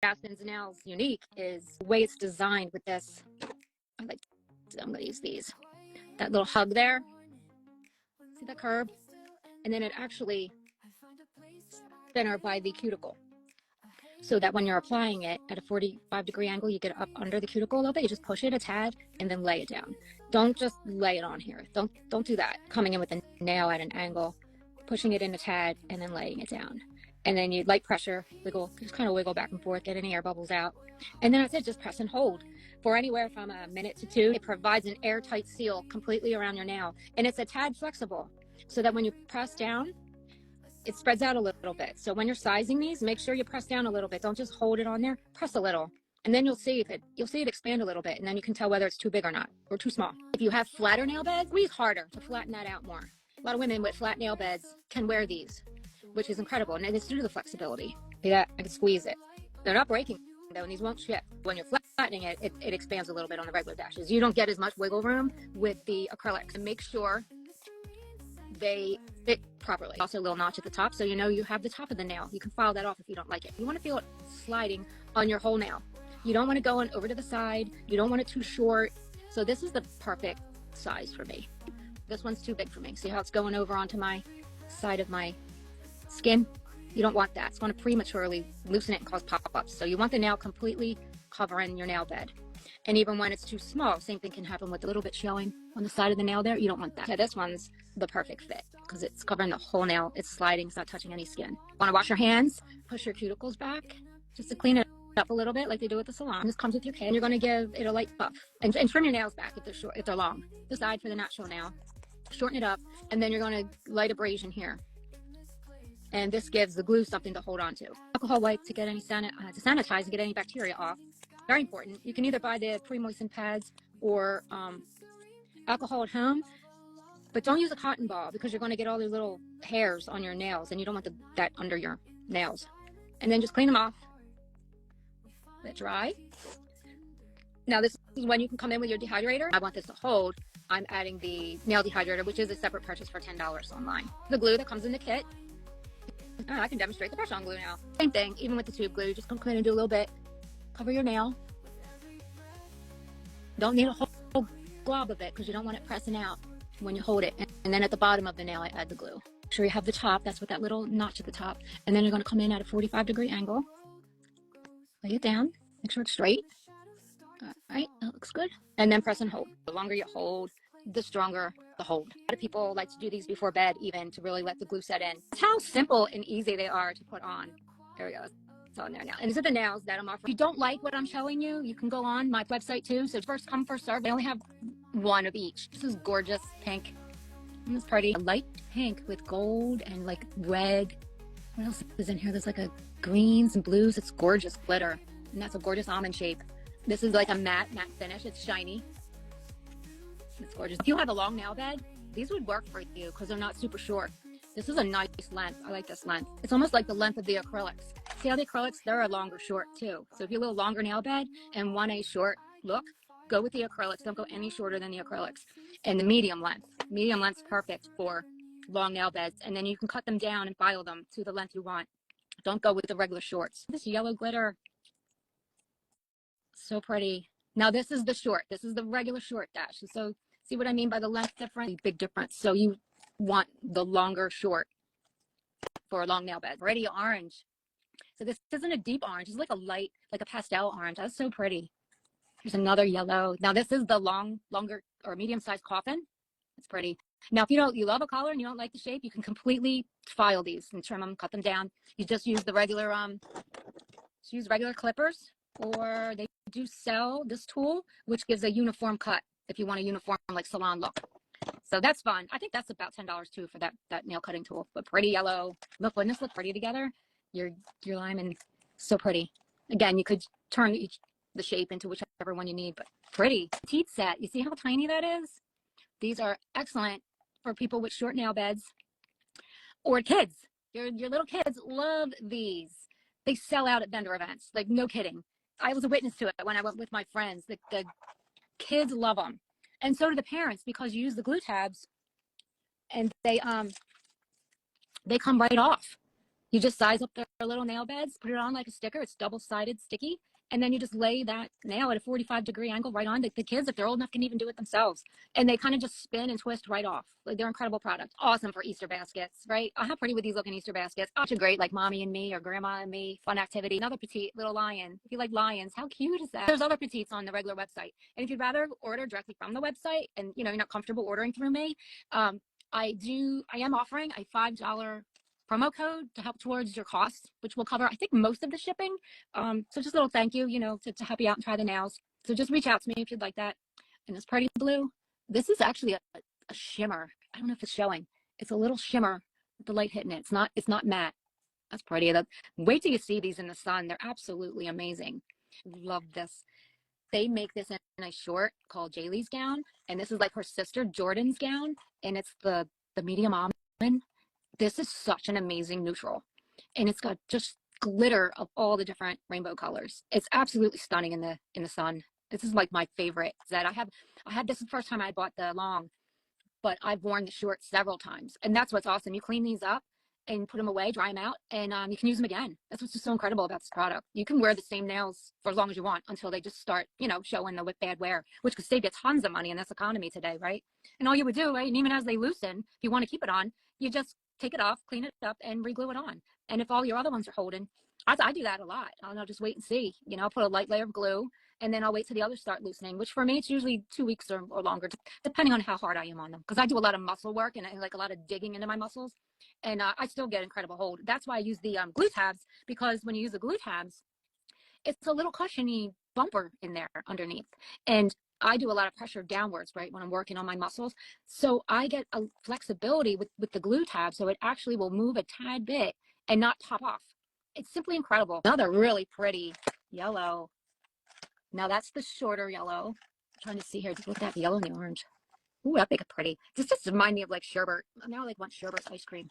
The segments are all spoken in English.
Aspen's nails unique is the way it's designed with this. I'm gonna use these. That little hug there. See the curve? And then it actually thinner by the cuticle. So that when you're applying it at a 45-degree angle, you get up under the cuticle a little bit. You just push it a tad and then lay it down. Don't just lay it on here. Don't do that. Coming in with the nail at an angle, pushing it in a tad and then laying it down. And then you light pressure, wiggle, just kind of wiggle back and forth, get any air bubbles out. And then that's it, just press and hold for anywhere from a minute to 2. It provides an airtight seal completely around your nail. And it's a tad flexible so that when you press down, it spreads out a little bit. So when you're sizing these, make sure you press down a little bit. Don't just hold it on there, press a little. And then you'll see it expand a little bit, and then you can tell whether it's too big or not, or too small. If you have flatter nail beds, squeeze harder to flatten that out more. A lot of women with flat nail beds can wear these, which is incredible, and it's due to the flexibility. See that? I can squeeze it. They're not breaking though, and these won't chip. When you're flattening it, it expands a little bit on the regular dashes. You don't get as much wiggle room with the acrylics. And make sure they fit properly. Also a little notch at the top, so you know you have the top of the nail. You can file that off if you don't like it. You want to feel it sliding on your whole nail. You don't want it going over to the side. You don't want it too short. So this is the perfect size for me. This one's too big for me. See how it's going over onto my side of my skin? You don't want that. It's going to prematurely loosen it and cause pop-ups. So you want the nail completely covering your nail bed. And even when it's too small, same thing can happen with a little bit showing on the side of the nail there. You don't want that. Yeah, this one's the perfect fit because it's covering the whole nail. It's sliding. It's not touching any skin. Want to wash your hands? Push your cuticles back just to clean it up a little bit like they do at the salon. This comes with your kit. And you're going to give it a light buff. And trim your nails back if they're short, if they're long. The side for the natural nail. Shorten it up. And then you're going to light abrasion here. And this gives the glue something to hold on to. Alcohol wipe to get any to sanitize and get any bacteria off. Very important. You can either buy the pre-moistened pads or alcohol at home, but don't use a cotton ball because you're going to get all these little hairs on your nails and you don't want that under your nails. And then just clean them off. Let it dry. Now this is when you can come in with your dehydrator. I want this to hold. I'm adding the nail dehydrator, which is a separate purchase for $10 online. The glue that comes in the kit. I can demonstrate the press-on glue now. Same thing, even with the tube glue. Just come in and do a little bit. Cover your nail. Don't need a whole glob of it because you don't want it pressing out when you hold it. And then at the bottom of the nail, I add the glue. Make sure you have the top. That's with that little notch at the top. And then you're going to come in at a 45-degree angle. Lay it down. Make sure it's straight. All right, that looks good. And then press and hold. The longer you hold, the stronger the hold. A lot of people like to do these before bed even to really let the glue set in. That's how simple and easy they are to put on. There we go. It's on there now. And these are the nails that I'm offering. If you don't like what I'm showing you, you can go on my website too. So first come, first serve. I only have one of each. This is gorgeous pink. And it's pretty. A light pink with gold and like red. What else is in here? There's like a greens and blues. It's gorgeous glitter. And that's a gorgeous almond shape. This is like a matte finish. It's shiny. It's gorgeous. If you have a long nail bed, these would work for you because they're not super short. This is a nice length. I like this length. It's almost like the length of the acrylics. See how the acrylics, they're a longer short too. So if you have a little longer nail bed and want a short look, go with the acrylics. Don't go any shorter than the acrylics. And the medium length. Medium length's perfect for long nail beds. And then you can cut them down and file them to the length you want. Don't go with the regular shorts. This yellow glitter, so pretty. Now this is the short. This is the regular short dash. So see what I mean by the length difference? Big difference. So you want the longer short for a long nail bed. Already orange. So this isn't a deep orange. It's like a light, like a pastel orange. That's so pretty. Here's another yellow. Now this is the longer or medium-sized coffin. It's pretty. Now if you love a collar and you don't like the shape, you can completely file these and trim them, cut them down. You just use the regular regular clippers, or they do sell this tool which gives a uniform cut if you want a uniform like salon look. So that's fun. I think that's about $10 too for that nail cutting tool. But pretty yellow. Look, wouldn't this look pretty together? Your lime and so pretty. Again, you could turn the shape into whichever one you need, but pretty. Teeth set. You see how tiny that is? These are excellent for people with short nail beds or kids. Your little kids love these. They sell out at vendor events. Like, no kidding. I was a witness to it when I went with my friends. The kids love them. And so do the parents because you use the glue tabs and they come right off. You just size up their little nail beds, put it on like a sticker. It's double-sided sticky. And then you just lay that nail at a 45-degree angle right on. The kids, if they're old enough, can even do it themselves. And they kind of just spin and twist right off. Like, they're incredible product. Awesome for Easter baskets, right? How pretty would these look in Easter baskets? Such a great, like, mommy and me or grandma and me fun activity. Another petite little lion. If you like lions, how cute is that? There's other petites on the regular website. And if you'd rather order directly from the website and, you know, you're not comfortable ordering through me, I am offering a $5 promo code to help towards your costs, which will cover, I think, most of the shipping. So just a little thank you, you know, to help you out and try the nails. So just reach out to me if you'd like that. And this pretty blue, this is actually a shimmer. I don't know if it's showing. It's a little shimmer with the light hitting it. It's not matte. That's pretty. Wait till you see these in the sun. They're absolutely amazing. Love this. They make this in a short called Jaylee's gown, and this is like her sister Jordan's gown, and it's the medium almond. This is such an amazing neutral, and it's got just glitter of all the different rainbow colors. It's absolutely stunning in the sun. This is like my favorite. That I had this the first time I bought the long, but I've worn the short several times, and that's what's awesome. You clean these up and put them away, dry them out, and you can use them again. That's what's just so incredible about this product. You can wear the same nails for as long as you want until they just start, you know, showing the bad wear, which could save you tons of money in this economy today, right? And all you would do, right, and even as they loosen, if you want to keep it on, you just take it off, clean it up, and re-glue it on. And if all your other ones are holding, I do that a lot. I'll just wait and see. You know, I'll put a light layer of glue, and then I'll wait till the others start loosening, which for me, it's usually 2 weeks or longer, depending on how hard I am on them. Because I do a lot of muscle work and like a lot of digging into my muscles. And I still get incredible hold. That's why I use the glue tabs, because when you use the glue tabs, it's a little cushiony bumper in there underneath. And I do a lot of pressure downwards, right, when I'm working on my muscles. So I get a flexibility with the glue tab, so it actually will move a tad bit and not pop off. It's simply incredible. Another really pretty yellow. Now that's the shorter yellow. I'm trying to see here. Look at that yellow and the orange. Ooh, that big pretty. This just remind me of like sherbet. Now I like want sherbet ice cream.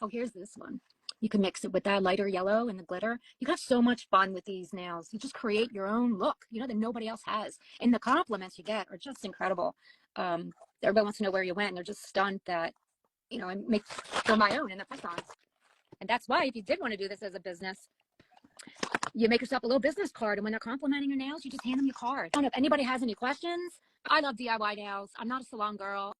Oh, here's this one. You can mix it with that lighter yellow and the glitter. You have so much fun with these nails. You just create your own look, you know, that nobody else has. And the compliments you get are just incredible. Everybody wants to know where you went, and they're just stunned that, you know, I make for my own in the press-ons. And that's why if you did want to do this as a business, you make yourself a little business card, and when they're complimenting your nails, you just hand them your card. I don't know if anybody has any questions. I love DIY nails. I'm not a salon girl.